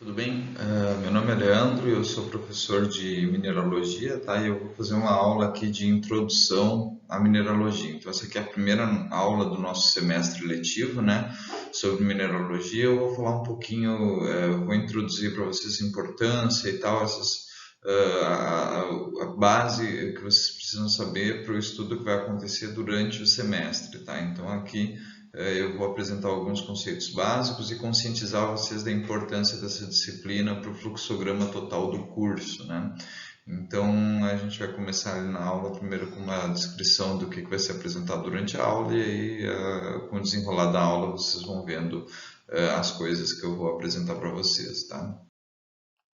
Tudo bem? Meu nome é Leandro e eu sou professor de mineralogia, tá? E eu vou fazer uma aula aqui de introdução à mineralogia. Então, essa aqui é a primeira aula do nosso semestre letivo, né? Sobre mineralogia. Eu vou falar um pouquinho, eu vou introduzir para vocês a importância e tal, a base que vocês precisam saber para o estudo que vai acontecer durante o semestre, tá? Então, aqui eu vou apresentar alguns conceitos básicos e conscientizar vocês da importância dessa disciplina para o fluxograma total do curso, né? Então, a gente vai começar ali na aula primeiro com uma descrição do que vai ser apresentado durante a aula e aí, com o desenrolar da aula, vocês vão vendo as coisas que eu vou apresentar para vocês, tá?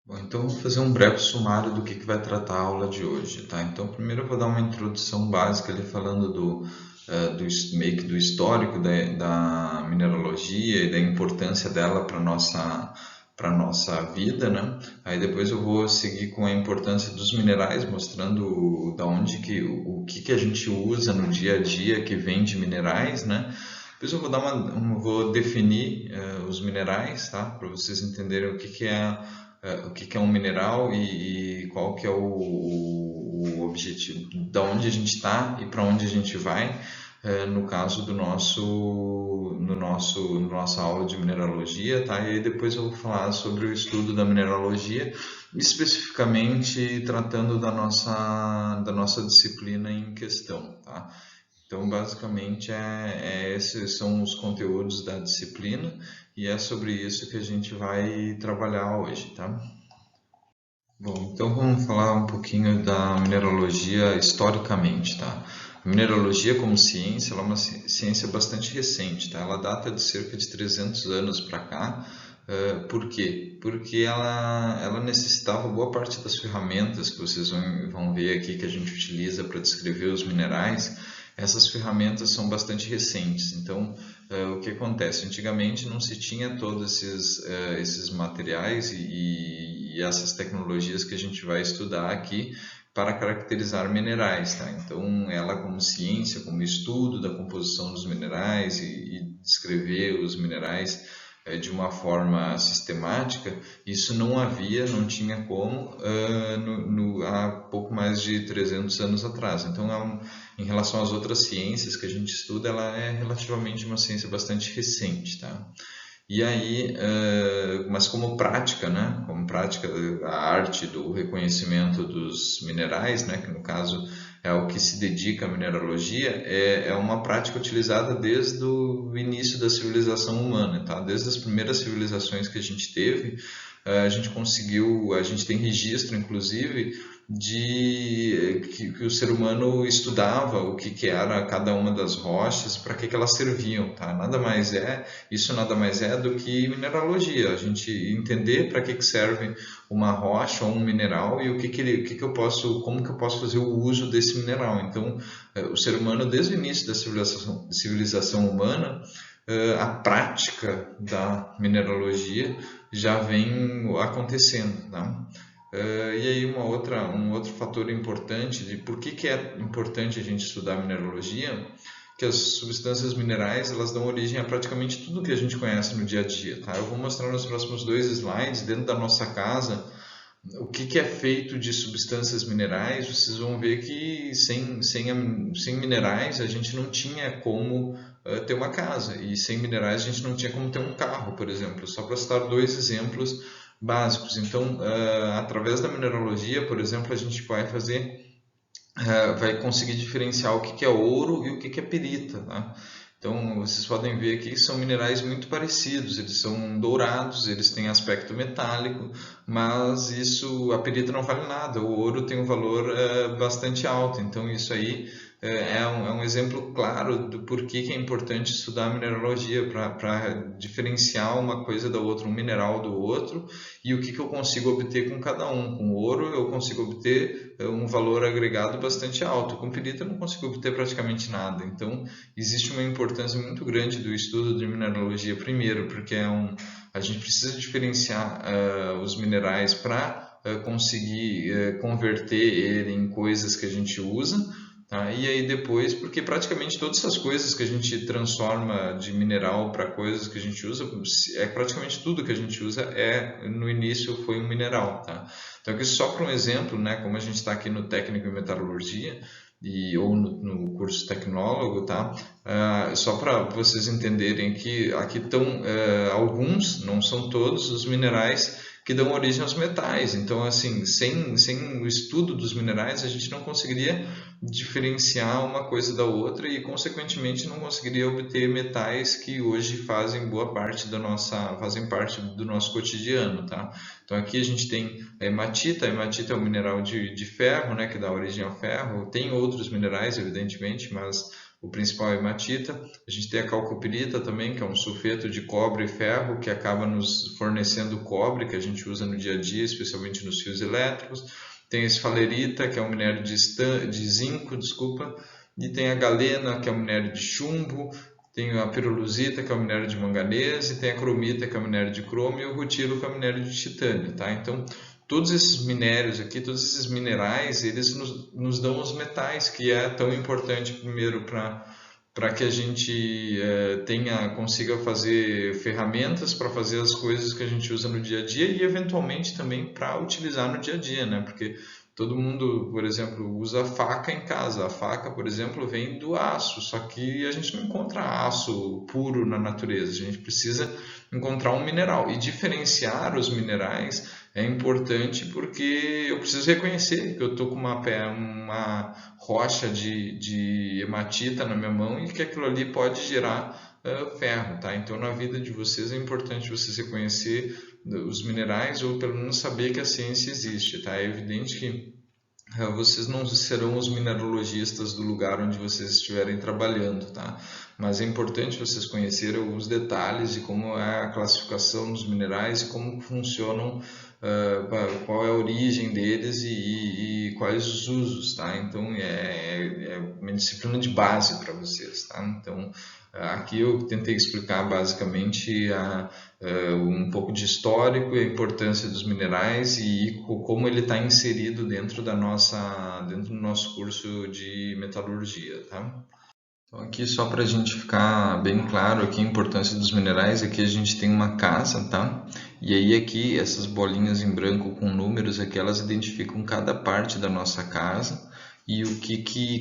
Bom, então eu vou fazer um breve sumário do que vai tratar a aula de hoje, tá? Então, primeiro eu vou dar uma introdução básica ali falando meio que do histórico da mineralogia e da importância dela para nossa vida, né? Aí depois eu vou seguir com a importância dos minerais, mostrando da onde o que a gente usa no dia a dia que vem de minerais, né? Depois eu vou vou definir os minerais, tá? Para vocês entenderem o que é um mineral e qual que é o objetivo, da onde a gente está e para onde a gente vai, no caso no nossa aula de mineralogia, tá? E aí depois eu vou falar sobre o estudo da mineralogia, especificamente tratando da nossa disciplina em questão, tá? Então, basicamente, esses são os conteúdos da disciplina e é sobre isso que a gente vai trabalhar hoje, tá? Bom, então vamos falar um pouquinho da mineralogia historicamente, tá? A mineralogia como ciência, ela é uma ciência bastante recente, tá? Ela data de cerca de 300 anos para cá. Por quê? Porque ela necessitava boa parte das ferramentas que vocês vão ver aqui que a gente utiliza para descrever os minerais. Essas ferramentas são bastante recentes. Então, o que acontece? Antigamente não se tinha todos esses materiais e essas tecnologias que a gente vai estudar aqui para caracterizar minerais, tá? Então, ela como ciência, como estudo da composição dos minerais e descrever os minerais de uma forma sistemática, isso não havia, não tinha como há pouco mais de 300 anos atrás. Então, em relação às outras ciências que a gente estuda, ela é relativamente uma ciência bastante recente, tá? E aí, mas como prática, né? Como prática, a arte do reconhecimento dos minerais, né? Que no caso é o que se dedica à mineralogia, é uma prática utilizada desde o início da civilização humana, tá? Desde as primeiras civilizações que a gente teve, a gente tem registro, inclusive, de que o ser humano estudava o que era cada uma das rochas, para que elas serviam, tá? Isso nada mais é do que mineralogia, a gente entender para que serve uma rocha ou um mineral e como que eu posso fazer o uso desse mineral. Então, o ser humano, desde o início da civilização humana, a prática da mineralogia já vem acontecendo, tá? E aí um outro fator importante de por que é importante a gente estudar mineralogia, que as substâncias minerais elas dão origem a praticamente tudo que a gente conhece no dia a dia, tá? Eu vou mostrar nos próximos dois slides, dentro da nossa casa, o que é feito de substâncias minerais. Vocês vão ver que sem minerais a gente não tinha como ter uma casa, e sem minerais a gente não tinha como ter um carro, por exemplo, só para citar dois exemplos básicos. Então, através da mineralogia, por exemplo, a gente vai conseguir diferenciar o que é ouro e o que é pirita, né? Então, vocês podem ver aqui que são minerais muito parecidos, eles são dourados, eles têm aspecto metálico, mas a perita não vale nada, o ouro tem um valor bastante alto, então isso aí é um exemplo claro do porquê que é importante estudar mineralogia, para diferenciar uma coisa da outra, um mineral do outro, e o que eu consigo obter com cada um. Com ouro eu consigo obter um valor agregado bastante alto, com pirita eu não consigo obter praticamente nada, então existe uma importância muito grande do estudo de mineralogia, primeiro, porque a gente precisa diferenciar os minerais para conseguir converter ele em coisas que a gente usa, tá? E aí depois, porque praticamente todas essas coisas que a gente transforma de mineral para coisas que a gente usa, praticamente tudo que a gente usa no início foi um mineral, tá? Então aqui só para um exemplo, né, como a gente está aqui no técnico em metalurgia, ou no curso tecnólogo, tá? Só para vocês entenderem que aqui estão alguns, não são todos, os minerais que dão origem aos metais. Então, assim, sem o estudo dos minerais, a gente não conseguiria diferenciar uma coisa da outra e, consequentemente, não conseguiria obter metais que hoje fazem fazem parte do nosso cotidiano, tá? Então, aqui a gente tem a hematita é um mineral de ferro, né, que dá origem ao ferro. Tem outros minerais, evidentemente, mas o principal é a hematita. A gente tem a calcopirita também, que é um sulfeto de cobre e ferro, que acaba nos fornecendo cobre, que a gente usa no dia a dia, especialmente nos fios elétricos. Tem a esfalerita, que é um minério de zinco, e tem a galena, que é um minério de chumbo. Tem a pirolusita, que é o minério de manganês, e tem a cromita, que é o minério de cromo, e o rutilo, que é o minério de titânio, tá? Então, todos esses minérios aqui, todos esses minerais, eles nos dão os metais, que é tão importante, primeiro, para que a gente consiga fazer ferramentas para fazer as coisas que a gente usa no dia a dia e, eventualmente, também para utilizar no dia a dia, né? Porque todo mundo, por exemplo, usa faca em casa. A faca, por exemplo, vem do aço, só que a gente não encontra aço puro na natureza. A gente precisa encontrar um mineral. E diferenciar os minerais é importante porque eu preciso reconhecer que eu estou com uma rocha de hematita na minha mão e que aquilo ali pode gerar ferro, tá? Então, na vida de vocês é importante vocês reconhecer os minerais ou pelo menos saber que a ciência existe, tá? É evidente que vocês não serão os mineralogistas do lugar onde vocês estiverem trabalhando, tá? Mas é importante vocês conhecerem alguns detalhes de como é a classificação dos minerais e como funcionam, qual é a origem deles e quais os usos, tá? Então é uma disciplina de base para vocês, tá? Então aqui eu tentei explicar basicamente um pouco de histórico e a importância dos minerais e como ele está inserido dentro do nosso curso de metalurgia, tá? Então aqui só para a gente ficar bem claro aqui a importância dos minerais, aqui a gente tem uma casa, tá? E aí aqui essas bolinhas em branco com números aqui, elas identificam cada parte da nossa casa e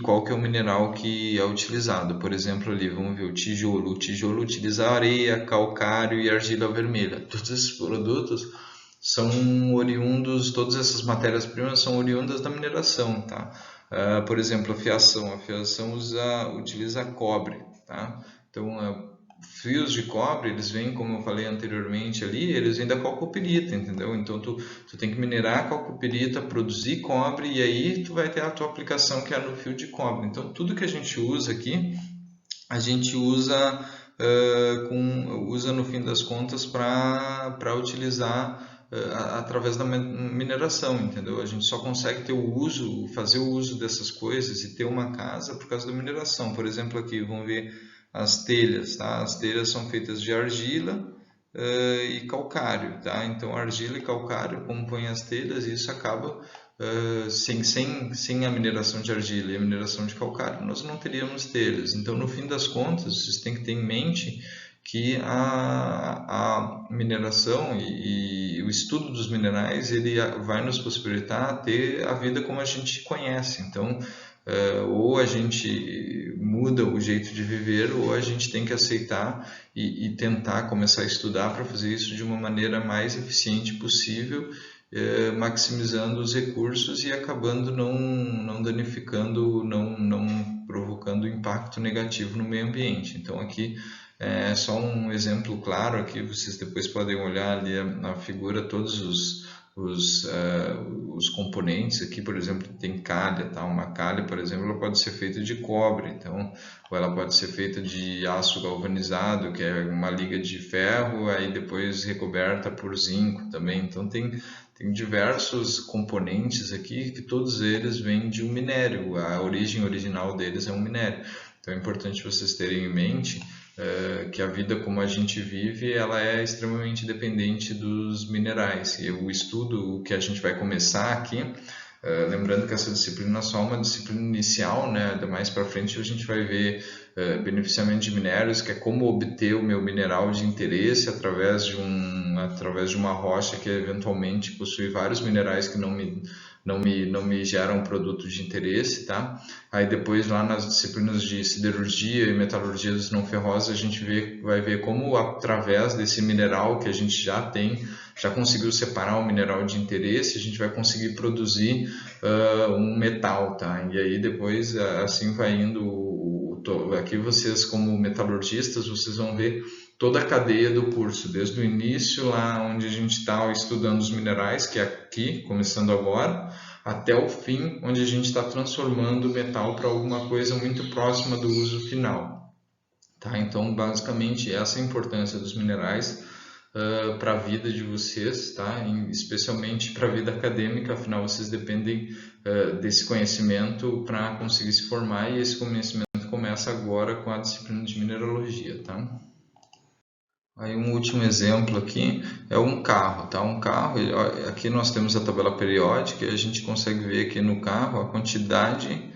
qual que é o mineral que é utilizado. Por exemplo, ali vamos ver o tijolo. O tijolo utiliza areia, calcário e argila vermelha. Todos esses produtos são oriundos, todas essas matérias-primas são oriundas da mineração, tá? Por exemplo, a fiação utiliza cobre, tá? Então, fios de cobre, eles vêm, como eu falei anteriormente ali, eles vêm da calcopirita, entendeu? Então, tu tem que minerar a calcopirita, produzir cobre, e aí tu vai ter a tua aplicação que é no fio de cobre. Então, tudo que a gente usa aqui, a gente usa no fim das contas para utilizar através da mineração, entendeu? A gente só consegue fazer o uso dessas coisas e ter uma casa por causa da mineração. Por exemplo, aqui vamos ver as telhas, tá? As telhas são feitas de argila e calcário, tá? Então argila e calcário compõem as telhas e isso acaba sem a mineração de argila e a mineração de calcário, nós não teríamos telhas. Então, no fim das contas, vocês têm que ter em mente que a mineração e o estudo dos minerais ele vai nos possibilitar ter a vida como a gente conhece. Então, ou a gente muda o jeito de viver ou a gente tem que aceitar e tentar começar a estudar para fazer isso de uma maneira mais eficiente possível, maximizando os recursos e acabando não danificando, não provocando impacto negativo no meio ambiente. Então aqui é só um exemplo claro, aqui vocês depois podem olhar ali na figura todos os componentes. Aqui, por exemplo, tem calha, tá? Uma calha, por exemplo, ela pode ser feita de cobre, então, ou ela pode ser feita de aço galvanizado, que é uma liga de ferro, aí depois recoberta por zinco também. Então tem diversos componentes aqui que todos eles vêm de um minério, a origem original deles é um minério. Então é importante vocês terem em mente que a vida como a gente vive, ela é extremamente dependente dos minerais. E o estudo que a gente vai começar aqui, Lembrando que essa disciplina é só uma disciplina inicial, né? Mais para frente a gente vai ver beneficiamento de minérios, que é como obter o meu mineral de interesse através de uma rocha que eventualmente possui vários minerais que não me geram produto de interesse, tá? Aí depois lá nas disciplinas de siderurgia e metalurgia dos não ferrosos a gente vai ver como através desse mineral que a gente já conseguiu separar o mineral de interesse, a gente vai conseguir produzir um metal, tá? E aí depois assim vai indo, aqui vocês como metalurgistas, vocês vão ver toda a cadeia do curso, desde o início lá onde a gente está estudando os minerais, que é aqui, começando agora, até o fim, onde a gente está transformando o metal para alguma coisa muito próxima do uso final. Tá? Então, basicamente, essa é a importância dos minerais para a vida de vocês, tá? Especialmente para a vida acadêmica, afinal vocês dependem desse conhecimento para conseguir se formar, e esse conhecimento começa agora com a disciplina de mineralogia, tá? Aí um último exemplo aqui é um carro, tá? Um carro, aqui nós temos a tabela periódica e a gente consegue ver aqui no carro a quantidade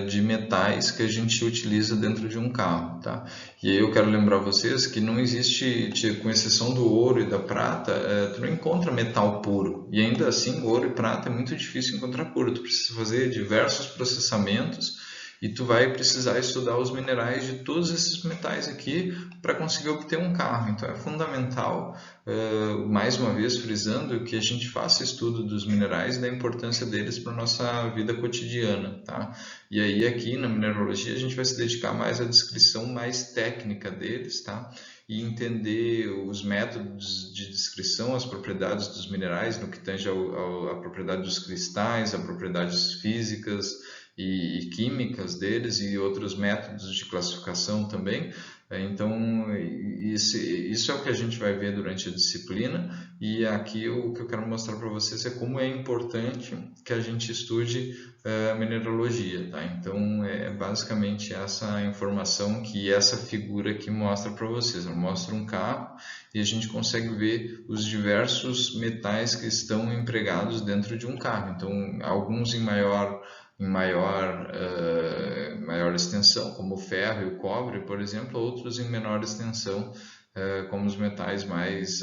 de metais que a gente utiliza dentro de um carro, tá? E aí eu quero lembrar vocês que não existe, com exceção do ouro e da prata, tu não encontra metal puro. E ainda assim, ouro e prata é muito difícil encontrar puro. Tu precisa fazer diversos processamentos e tu vai precisar estudar os minerais de todos esses metais aqui para conseguir obter um carro. Então é fundamental, mais uma vez frisando, que a gente faça estudo dos minerais e da importância deles para a nossa vida cotidiana, tá? E aí aqui na mineralogia a gente vai se dedicar mais à descrição mais técnica deles, tá? E entender os métodos de descrição, as propriedades dos minerais, no que tange a propriedade dos cristais, as propriedades físicas e químicas deles e outros métodos de classificação também. Então, isso é o que a gente vai ver durante a disciplina, e aqui o que eu quero mostrar para vocês é como é importante que a gente estude mineralogia, tá? Então, é basicamente essa informação que essa figura aqui mostra para vocês. Ela mostra um carro e a gente consegue ver os diversos metais que estão empregados dentro de um carro. Então, alguns em maior extensão, como o ferro e o cobre, por exemplo, outros em menor extensão, como os metais mais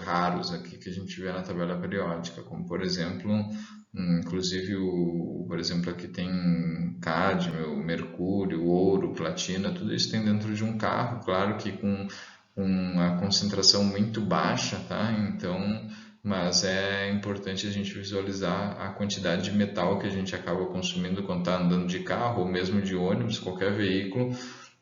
raros aqui que a gente vê na tabela periódica, como por exemplo, inclusive por exemplo, aqui tem cádmio, mercúrio, ouro, platina, tudo isso tem dentro de um carro, claro que com uma concentração muito baixa, tá? Então, mas é importante a gente visualizar a quantidade de metal que a gente acaba consumindo quando está andando de carro ou mesmo de ônibus. Qualquer veículo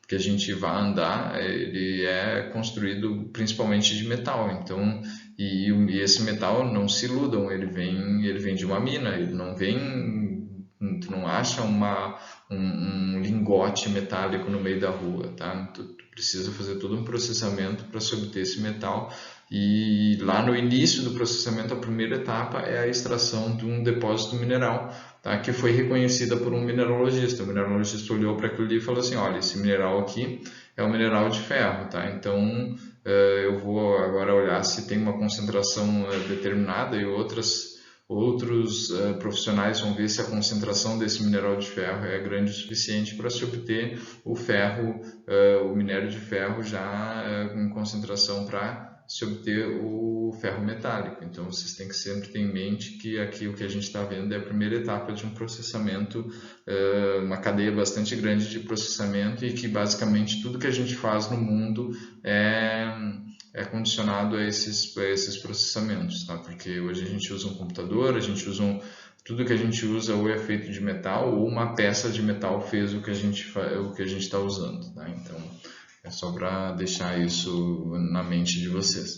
que a gente vá andar, ele é construído principalmente de metal. Então, e esse metal, não se iludam, ele vem de uma mina, ele não vem, tu não acha um lingote metálico no meio da rua, tá? Tu precisa fazer todo um processamento para se obter esse metal. E lá no início do processamento, a primeira etapa é a extração de um depósito mineral, tá? Que foi reconhecida por um mineralogista. O mineralogista olhou para aquilo ali e falou assim: olha, esse mineral aqui é um mineral de ferro, tá? Então eu vou agora olhar se tem uma concentração determinada, e outros profissionais vão ver se a concentração desse mineral de ferro é grande o suficiente para se obter o ferro, o minério de ferro já em concentração para se obter o ferro metálico. Então vocês têm que sempre ter em mente que aqui o que a gente está vendo é a primeira etapa de um processamento, uma cadeia bastante grande de processamento, e que basicamente tudo que a gente faz no mundo é condicionado a esses processamentos, tá? Porque hoje a gente usa um computador, tudo que a gente usa ou é feito de metal, ou uma peça de metal fez o que a gente está usando, tá? Então é só para deixar isso na mente de vocês.